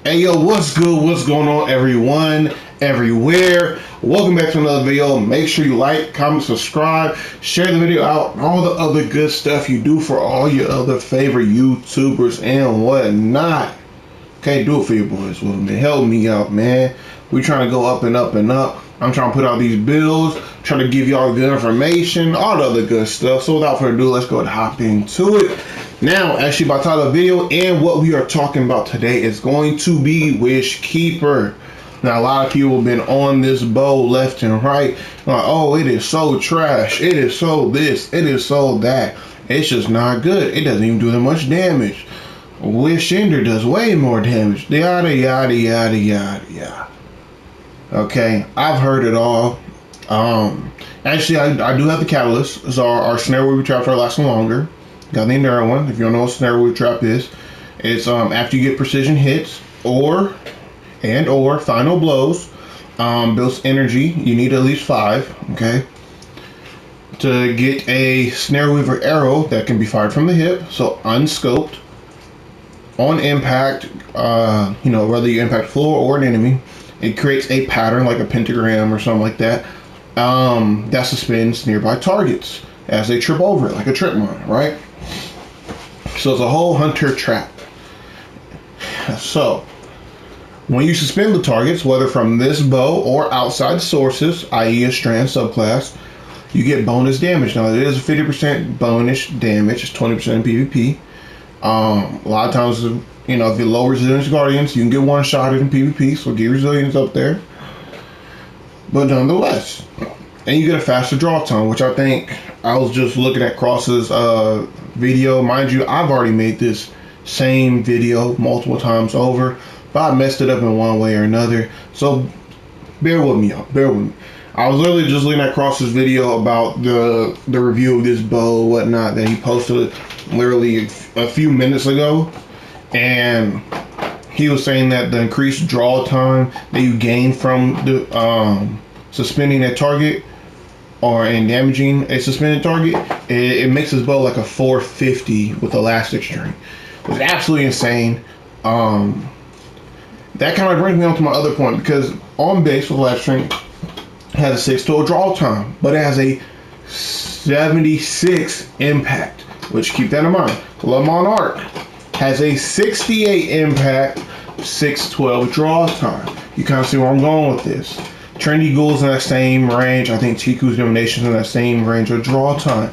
Hey yo, what's good? What's going on, everyone, everywhere? Welcome back to another video. Make sure you like, comment, subscribe, share the video out, and all the other good stuff you do for all your other favorite YouTubers and whatnot. Okay, do it for your boys, well, man. Help me out, man. We trying to go up and up and up. I'm trying to put out these bills, trying to give y'all good information, all the other good stuff. So without further ado, let's go and hop into it. Now, actually, by the title of the video and what we are talking about today is going to be Wish Keeper. Now, a lot of people have been on this bow left and right. Like, oh, it is so trash. It is so this. It is so that. It's just not good. It doesn't even do that much damage. Wish Ender does way more damage. Yada, yada, yada, yada, yada. Okay, I've heard it all. Actually, I do have the catalyst. So our snare weaver traps are lasting longer. Got the Enduro one. If you don't know what snare weaver trap is, it's after you get precision hits or final blows, builds energy. You need at least 5. Okay. To get a snare weaver arrow that can be fired from the hip, so unscoped, on impact, whether you impact floor or an enemy, it creates a pattern like a pentagram or something like that. That suspends nearby targets as they trip over it, like a trip mine, right? So it's a whole hunter trap. So when you suspend the targets, whether from this bow or outside sources, i.e. a strand subclass, you get bonus damage. Now it is a 50% bonus damage, it's 20% in PvP. A lot of times, if you're low resilience guardians, you can get one shot in PvP, so get resilience up there. But nonetheless, and you get a faster draw time, which I think, I was just looking at Cross's video. Mind you, I've already made this same video multiple times over, but I messed it up in one way or another. So bear with me, y'all. Bear with me. I was literally just looking at Cross's video about the review of this bow, whatnot, that he posted literally a few minutes ago, and he was saying that the increased draw time that you gain from the suspending a target and damaging a suspended target, it makes his bow like a 450 with elastic string. It's absolutely insane. That kind of brings me on to my other point, because on base with elastic string has a 6 total draw time, but it has a 76 impact, which, keep that in mind. Le Monarch has a 68 impact, 612 draw time. You kind of see where I'm going with this. Trendy Ghoul's in that same range. I think Tiku's Domination's in that same range of draw time.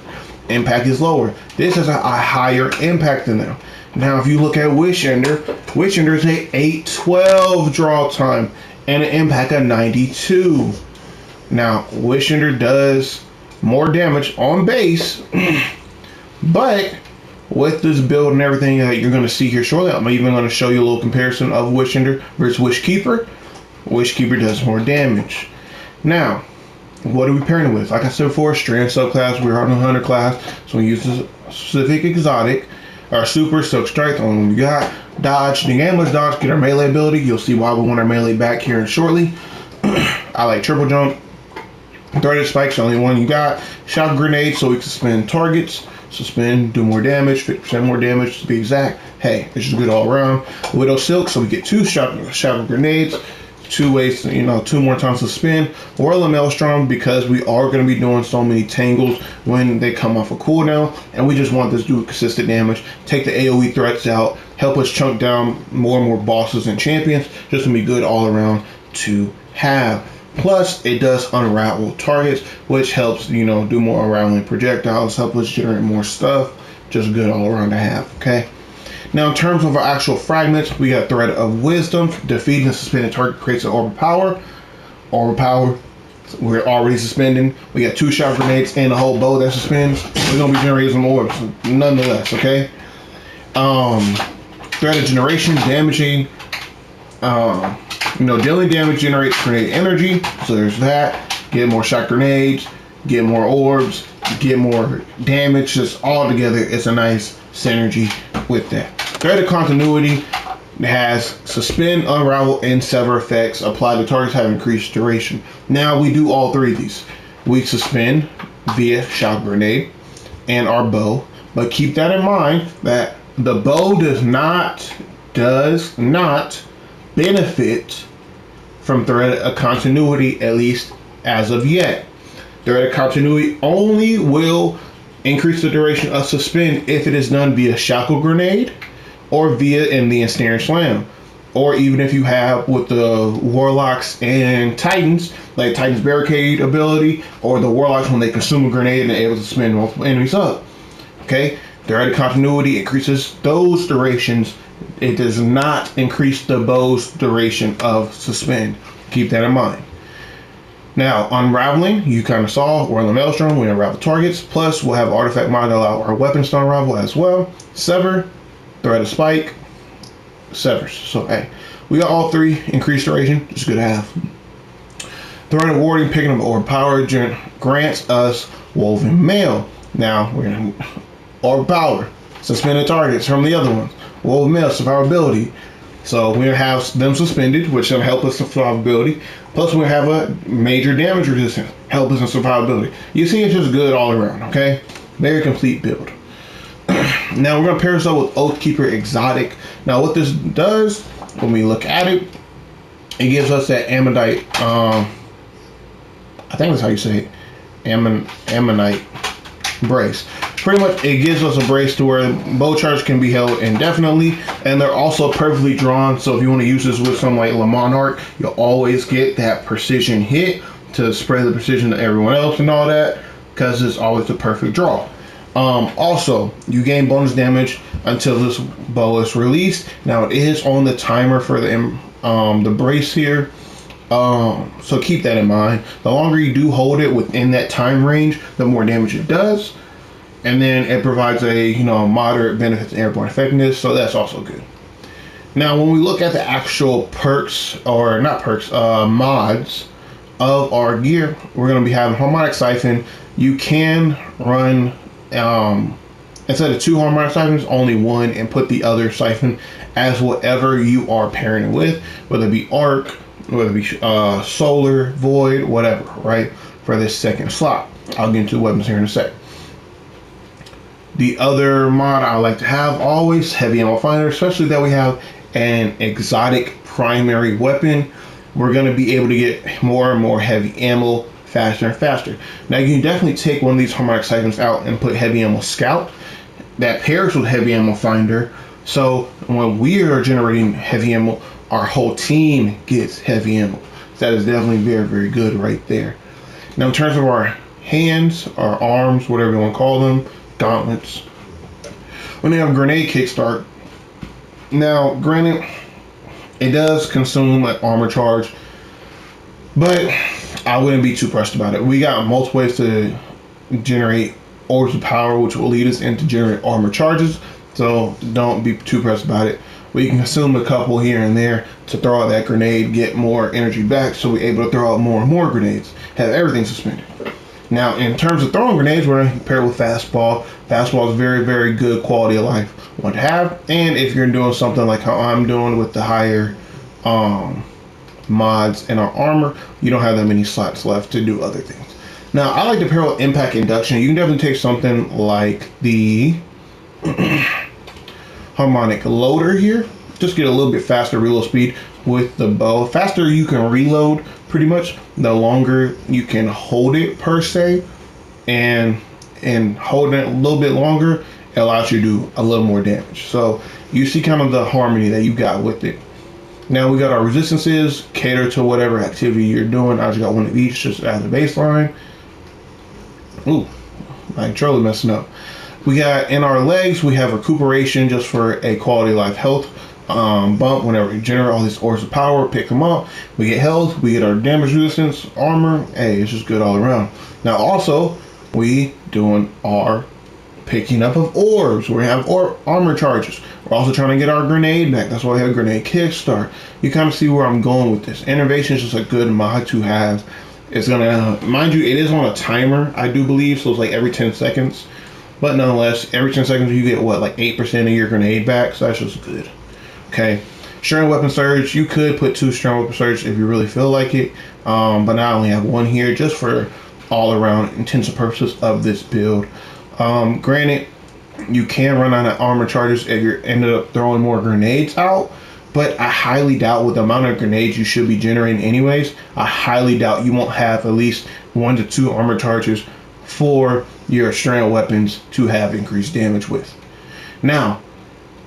Impact is lower. This has a higher impact than them. Now, if you look at Wish Ender is a 812 draw time and an impact of 92. Now, Wish Ender does more damage on base, but with this build and everything that you're going to see here shortly, I'm even going to show you a little comparison of Wish Ender versus Wish Keeper. Wish Keeper does more damage. Now, what are we pairing it with? Like I said before, strand subclass, we're on the hunter class, so we use a specific exotic. Our super silk strike, the one we got. Dodge, the gambler's dodge, get our melee ability. You'll see why we want our melee back here shortly. I like triple jump. Threaded spike's the only one you got. Shock grenade, so we can suspend targets. Suspend, do more damage, 50% more damage to be exact. Hey, it's just good all around. Widow silk, so we get 2 shock grenades, 2 ways to, 2 more times to spin. Whirl and Maelstrom, because we are going to be doing so many tangles when they come off a cooldown, and we just want this to do consistent damage, take the AoE threats out, help us chunk down more and more bosses and champions, just to be good all around to have. Plus, it does unravel targets, which helps, do more unraveling projectiles, help us generate more stuff. Just good all around to have, okay? Now, in terms of our actual fragments, we got Thread of Wisdom. Defeating a suspended target creates an Orb of Power. Orb of Power, we're already suspending. We got 2 shock grenades and a whole bow that suspends. We're going to be generating some orbs, nonetheless, okay? Thread of Generation, damaging... dealing damage generates grenade energy, so there's that. Get more shock grenades, get more orbs, get more damage. Just all together, it's a nice synergy with that. Thread of Continuity has suspend, unravel, and sever effects applied to targets have increased duration. Now we do all 3 of these. We suspend via shock grenade and our bow, but keep that in mind that the bow does not benefit from thread continuity, at least as of yet. Thread continuity only will increase the duration of suspend if it is done via shackle grenade or via in the ensnaring slam. Or even if you have with the warlocks and titans, like Titan's barricade ability, or the warlocks when they consume a grenade and they're able to spin multiple enemies up. Okay, thread continuity increases those durations. It does not increase the bow's duration of suspend. Keep that in mind. Now, unraveling, you kind of saw, we're on the Maelstrom, we unravel targets, plus we'll have artifact mod that allow our weapons to unravel as well. Sever, thread of spike, severs. So, hey, we got all three, increased duration, just good to have. Thread of warding, picking up orb power, grants us woven mail. Now, we're going to orb power, suspended targets from the other ones. Woven mail, survivability. So we're gonna have them suspended, which will help us with survivability. Plus we're gonna have a major damage resistance, help us in survivability. You see, it's just good all around, okay? Very complete build. Now we're gonna pair this up with Oathkeeper Exotic. Now what this does, when we look at it, it gives us that Ammonite, I think that's how you say it, Ammonite brace. Pretty much it gives us a brace to where bow charge can be held indefinitely, and they're also perfectly drawn, so if you want to use this with something like Le Monarch, you'll always get that precision hit to spread the precision to everyone else and all that, because it's always the perfect draw. Also, you gain bonus damage until this bow is released. Now it is on the timer for the brace here, so keep that in mind. The longer you do hold it within that time range, the more damage it does. And then it provides a moderate benefit to airborne effectiveness, so that's also good. Now, when we look at the actual perks, or not perks, mods of our gear, we're going to be having harmonic siphon. You can run instead of 2 harmonic siphons, only 1, and put the other siphon as whatever you are pairing it with, whether it be arc, whether it be solar, void, whatever, right? For this second slot, I'll get into the weapons here in a sec. The other mod I like to have always, heavy ammo finder, especially that we have an exotic primary weapon. We're going to be able to get more and more heavy ammo faster and faster. Now you can definitely take one of these harmonic siphons out and put heavy ammo scout. That pairs with heavy ammo finder. So when we are generating heavy ammo, our whole team gets heavy ammo. That is definitely very, very good right there. Now in terms of our hands, our arms, whatever you want to call them, gauntlets, when they have grenade kickstart. Now granted, it does consume an armor charge, but I wouldn't be too pressed about it. We got multiple ways to generate orbs of power, which will lead us into generate armor charges, so don't be too pressed about it. We can consume a couple here and there to throw out that grenade, get more energy back, so we're able to throw out more and more grenades, have everything suspended. Now, in terms of throwing grenades, we're going to pair with fastball. Fastball is very, very good quality of life one to have. And if you're doing something like how I'm doing with the higher mods in our armor, you don't have that many slots left to do other things. Now, I like to pair with impact induction. You can definitely take something like the harmonic loader here. Just get a little bit faster reload speed with the bow. Faster you can reload, pretty much, the longer you can hold it per se, and holding it a little bit longer, it allows you to do a little more damage. So you see kind of the harmony that you got with it. Now we got our resistances, cater to whatever activity you're doing. I just got one of each just as a baseline. Ooh, I'm totally messing up. We got in our legs, we have recuperation just for a quality of life health bump whenever we generate all these orbs of power, pick them up. We get health, we get our damage resistance, armor. Hey, it's just good all around. Now also, we doing our picking up of orbs. We have armor charges. We're also trying to get our grenade back. That's why we have grenade kickstart. You kind of see where I'm going with this. Innovation is just a good mod to have. It's gonna, mind you, it is on a timer, I do believe, so it's like every 10 seconds. But nonetheless, every 10 seconds you get what, like 8% of your grenade back, so that's just good. Okay, Strand Weapon Surge, you could put 2 Strand Weapon Surge if you really feel like it, but I only have 1 here just for all around intents and purposes of this build. Granted, you can run out of armor charges if you ended up throwing more grenades out, But I highly doubt, with the amount of grenades you should be generating anyways, I highly doubt you won't have at least 1 to 2 armor charges for your strand weapons to have increased damage with. Now,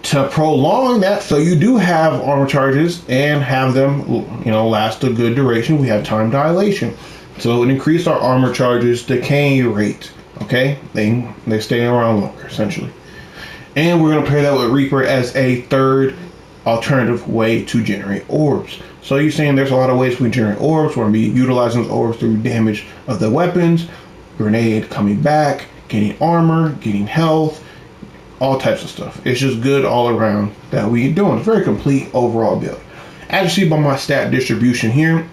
to prolong that, so you do have armor charges and have them, last a good duration, we have time dilation. So it increased our armor charges decaying rate. Okay, they stay around longer essentially. And we're gonna pair that with Reaper as a third alternative way to generate orbs. So you're saying there's a lot of ways we generate orbs. We're gonna be utilizing those orbs through damage of the weapons, grenade coming back, getting armor, getting health, all types of stuff. It's just good all around that we're doing. It's a very complete overall build. As you see by my stat distribution here,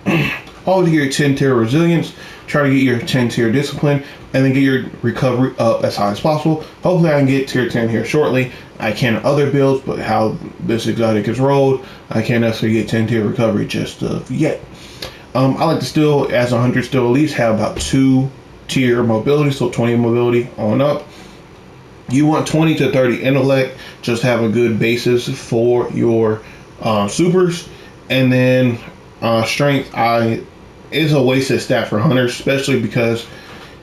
always get your 10 tier resilience, try to get your 10 tier discipline, and then get your recovery up as high as possible. Hopefully I can get tier 10 here shortly. I can in other builds, but how this exotic is rolled, I can't necessarily get 10 tier recovery just yet. I like to still, as 100, still at least have about 2 tier mobility, so 20 mobility on up. You want 20 to 30 intellect, just have a good basis for your supers. And then strength is a wasted stat for hunters, especially because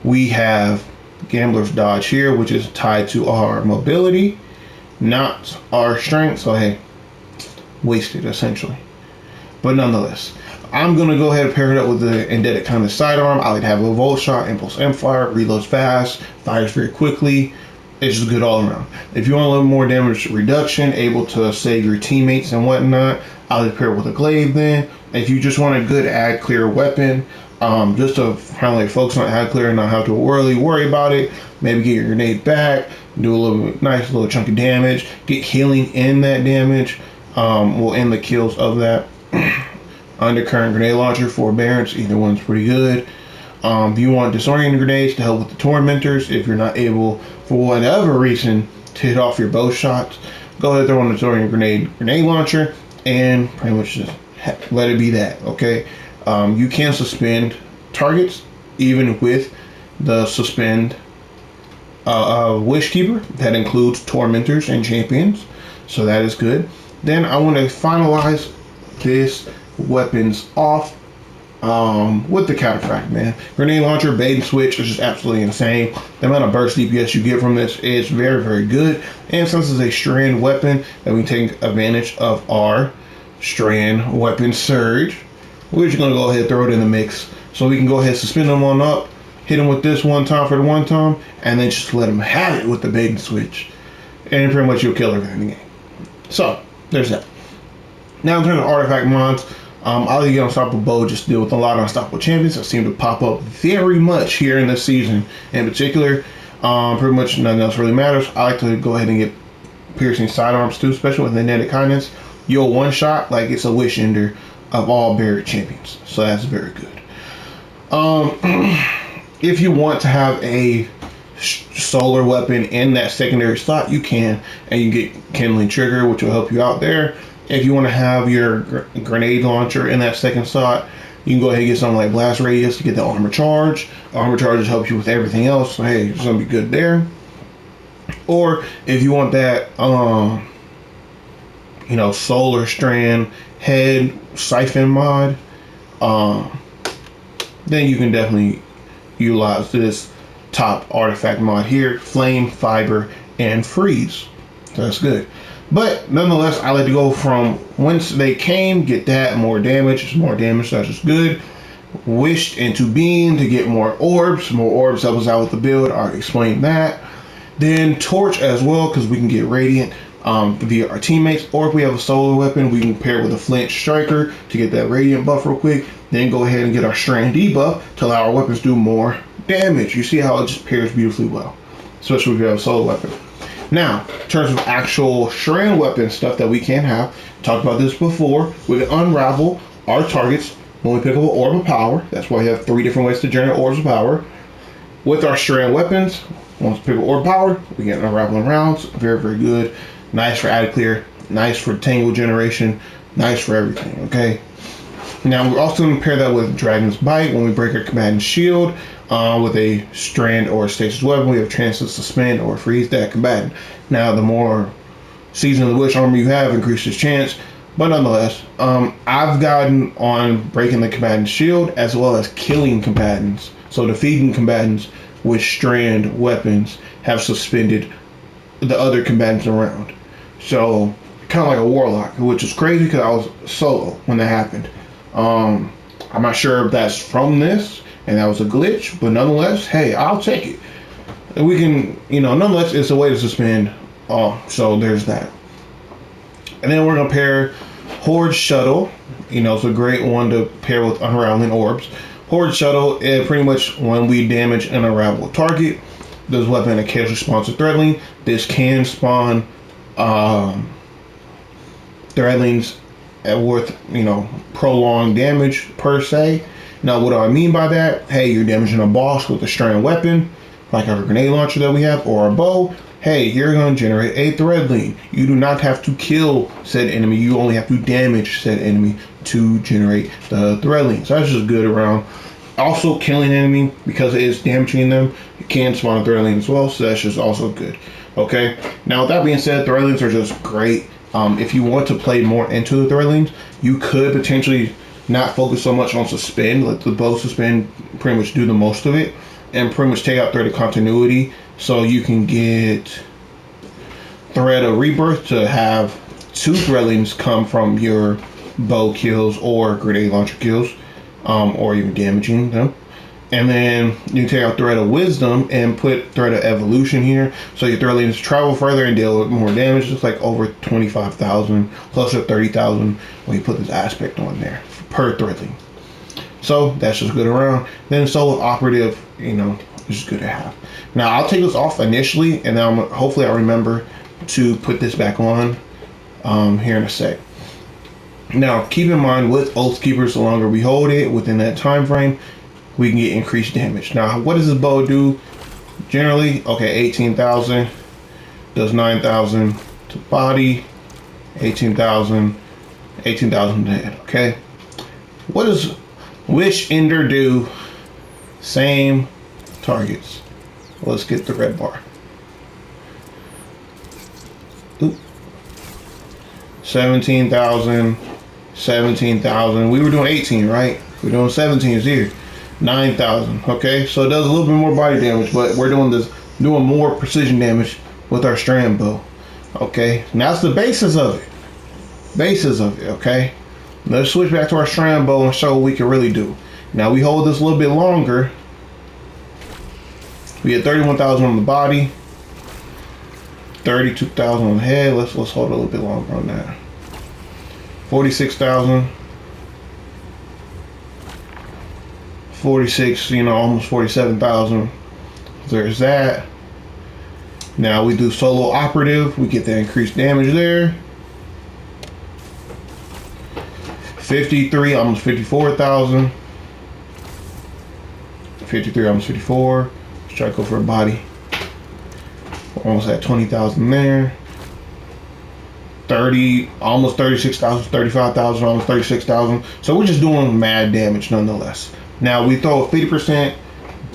we have Gambler's Dodge here, which is tied to our mobility, not our strength. So hey, wasted essentially. But nonetheless, I'm going to go ahead and pair it up with the Indebted kind of sidearm. I like to have a Volt Shot, Impulse Empire, reloads fast, fires very quickly. It's just good all around. If you want a little more damage reduction, able to save your teammates and whatnot, I would pair it with a Glaive then. If you just want a good ad clear weapon, just to kind of like focus on ad clear and not have to really worry about it, maybe get your grenade back, do a nice little chunk of damage, get healing in that damage, will end the kills of that. Undercurrent grenade launcher, Forbearance, either one's pretty good. If you want disorienting grenades to help with the tormentors, if you're not able for whatever reason to hit off your bow shots, go ahead and throw on the disorienting grenade launcher and pretty much just let it be that. Okay, you can suspend targets even with the suspend Wish Keeper. That includes tormentors and champions, so that is good. Then I want to finalize this weapons off with the counterfrag, man. Grenade launcher, bait and switch is just absolutely insane. The amount of burst DPS you get from this is very, very good. And since it's a strand weapon, that we take advantage of our strand weapon surge, we're just gonna go ahead and throw it in the mix. So we can go ahead and suspend them on up, hit them with this one time for the one time, and then just let them have it with the bait and switch. And pretty much you'll kill everything in the game. So there's that. Now in terms of artifact mods, I like to get Unstoppable Bow just to deal with a lot of unstoppable champions that seem to pop up very much here in this season in particular. Pretty much nothing else really matters. I like to go ahead and get piercing sidearms too, especially with Indebted Kindness. You'll one shot like it's a wish ender of all buried champions, so that's very good. If you want to have a solar weapon in that secondary slot, you can, and you get Kindling Trigger, which will help you out there. If you want to have your grenade launcher in that second slot, you can go ahead and get something like Blast Radius to get the armor charge. Armor charges help you with everything else, so hey, it's gonna be good there. Or if you want that, solar strand head siphon mod, then you can definitely utilize this top artifact mod here: Flame, Fiber, and Freeze. So that's good. But nonetheless, I like to go from whence they came, get that, more damage. It's more damage, that's just good. Wished into being to get more orbs. More orbs help us out with the build. I already explained that. Then Torch as well, because we can get Radiant via our teammates. Or if we have a solar weapon, we can pair it with a Flint Striker to get that Radiant buff real quick. Then go ahead and get our Strand debuff to allow our weapons to do more damage. You see how it just pairs beautifully well, especially if you have a solar weapon. Now, in terms of actual strand weapon stuff that we can have, talked about this before, we can unravel our targets when we pick up an Orb of Power. That's why we have 3 different ways to generate Orbs of Power. With our strand weapons, once we pick up Orb of Power, we get unraveling rounds. Very, very good. Nice for added clear, nice for tangle generation, nice for everything, okay? Now, we're also going to pair that with Dragon's Bite when we break our combatant's shield. With a strand or a stasis weapon, we have a chance to suspend or freeze that combatant. Now, the more Season of the Wish armor you have increases chance But nonetheless, I've gotten on breaking the combatant's shield as well as killing combatants. So defeating combatants with strand weapons have suspended the other combatants around. So kind of like a warlock, which is crazy because I was solo when that happened. I'm not sure if that's from this and that was a glitch, but nonetheless, hey, I'll take it. And we can, nonetheless, it's a way to suspend. So there's that. And then we're gonna pair Horde Shuttle. It's a great one to pair with Unraveling Orbs. Horde Shuttle, pretty much when we damage an unravelable target, this weapon occasionally spawns a threadling. This can spawn threadlings worth, prolonged damage per se. Now, what do I mean by that? Hey, you're damaging a boss with a strand weapon, like our grenade launcher that we have, or a bow. Hey, you're going to generate a threadling. You do not have to kill said enemy. You only have to damage said enemy to generate the threadling. So that's just good around. Also, killing enemy, because it is damaging them, it can spawn a threadling as well. So that's just also good. Okay. Now, with that being said, threadlings are just great. If you want to play more into the threadlings, you could potentially not focus so much on suspend. Let the bow suspend pretty much do the most of it, and pretty much take out thread of continuity. So you can get Thread of Rebirth to have 2 threadlings come from your bow kills or grenade launcher kills, or even damaging them. And then you can take out Thread of Wisdom and put Thread of Evolution here, so your threadlings travel further and deal with more damage. It's like over 25,000 plus or 30,000 when you put this aspect on there per threadling. So that's just good around. Then Solo Operative, it's just good to have. Now I'll take this off initially, and then hopefully I'll remember to put this back on here in a sec. Now keep in mind, with Oath Keepers, the longer we hold it within that time frame, we can get increased damage. Now, what does this bow do? Generally, okay, 18,000 does 9,000 to body, 18,000 to head. Okay, what does Wish Ender do? Same targets. Let's get the red bar. Oop. 17,000, 17,000. We were doing 18, right? We're doing 17 here. 9,000. Okay, so it does a little bit more body damage, but we're doing more precision damage with our strand bow. Okay, now that's the basis of it. Okay, let's switch back to our strand bow and show what we can really do. Now we hold this a little bit longer. We get 31,000 on the body, 32,000 on the head. Let's hold a little bit longer on that. 46,000. 46, almost 47,000. There's that. Now we do Solo Operative. We get the increased damage there. 53, almost 54,000. 53, almost 54. Let's try to go for a body. Almost at 20,000 there. 30, almost 36,000, 35,000, almost 36,000. So we're just doing mad damage nonetheless. Now we throw a 50%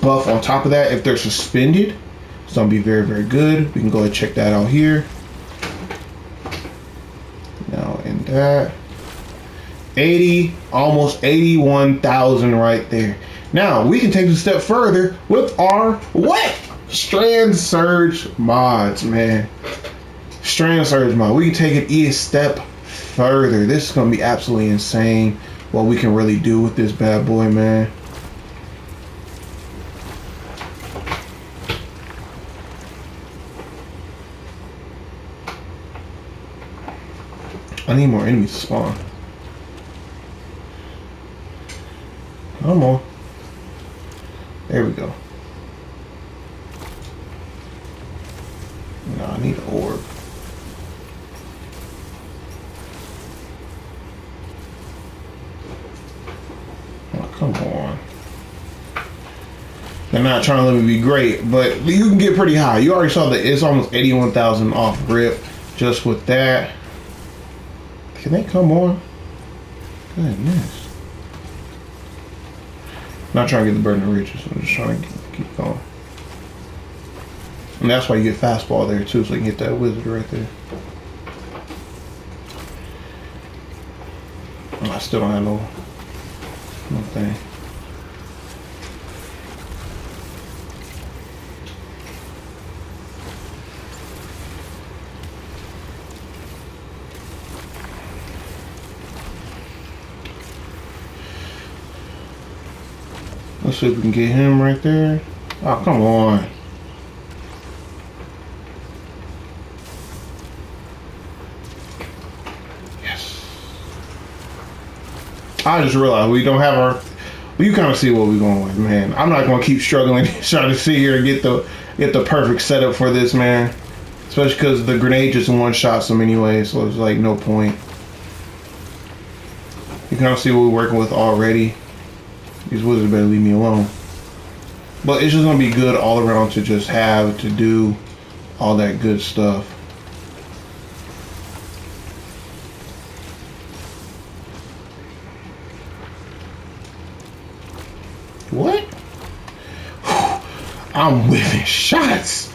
buff on top of that if they're suspended. It's gonna be very, very good. We can go ahead and check that out here. Now in that 80, almost 81,000 right there. Now we can take it a step further with our Strand Surge mods, man. Strand Surge mod. We can take it a step further. This is gonna be absolutely insane what we can really do with this bad boy, man. I need more enemies to spawn. Come on. There we go. No, I need an orb. Oh, come on. They're not trying to let me be great, but you can get pretty high. You already saw that it's almost 81,000 off rip just with that. Can they come on? Goodness. Not trying to get the burden of riches. I'm just trying to keep going. And that's why you get fastball there too, so you can get that wizard right there. I still don't have no thing. Let's see if we can get him right there. Oh, come on. Yes. I just realized we don't have our. Well, you kind of see what we're going with, man. I'm not gonna keep struggling trying to sit here and get the perfect setup for this, man. Especially because the grenade just one-shots them anyway, so it's like no point. You kind of see what we're working with already. These wizards better leave me alone. But it's just gonna be good all around to just have to do all that good stuff. What? I'm whipping shots.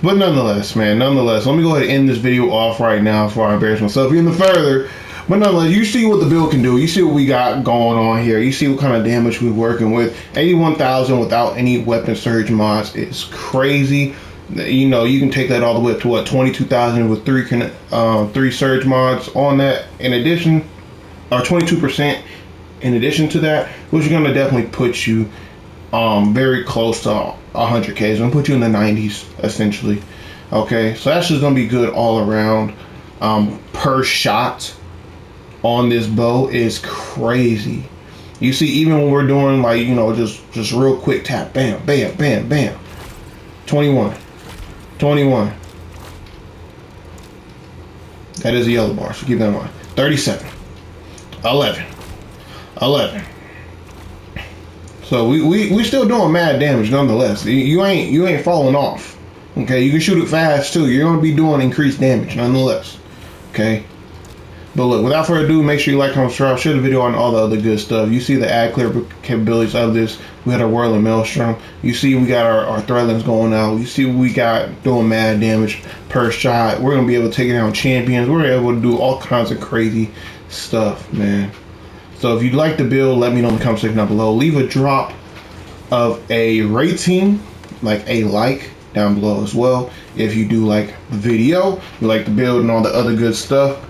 But nonetheless, man, let me go ahead and end this video off right now before I embarrass myself even further. But nonetheless, you see what the build can do. You see what we got going on here. You see what kind of damage we're working with. 81,000 without any weapon surge mods. It's crazy. You know, you can take that all the way up to what, 22,000 with three surge mods on that. In addition, or 22% in addition to that, which is going to definitely put you very close to 100k. It's going to put you in the 90s essentially. Okay, so that's just going to be good all around. Per shot on this bow is crazy. You see, even when we're doing like, you know, just real quick tap, bam, bam, bam, bam. 21. That is a yellow bar, so keep that in mind. 37. 11. So we still doing mad damage nonetheless. You ain't falling off. Okay, you can shoot it fast too. You're gonna be doing increased damage nonetheless. Okay. But look, without further ado, make sure you like, comment, subscribe, share the video on all the other good stuff. You see the ad clear capabilities of this. We had our whirling maelstrom. You see we got our threadlings going out. You see what we got doing mad damage per shot. We're gonna be able to take down champions. We're able to do all kinds of crazy stuff, man. So if you'd like the build, let me know in the comment section down below. Leave a drop of a rating, like a like down below as well. If you do like the video, you like the build and all the other good stuff.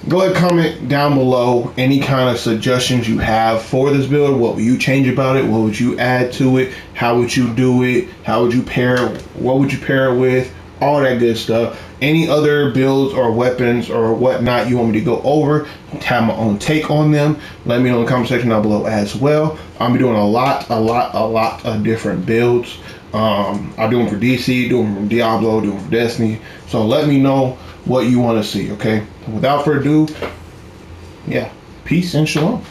Go ahead and comment down below any kind of suggestions you have for this build. What would you change about it? What would you add to it? How would you do it? How would you pair it? What would you pair it with? All that good stuff. Any other builds or weapons or whatnot you want me to go over, have my own take on them, let me know in the comment section down below as well. I'll be doing a lot of different builds. I do them for DC, do them for Diablo, do them for Destiny. So let me know what you want to see, okay? Without further ado, yeah, peace and shalom.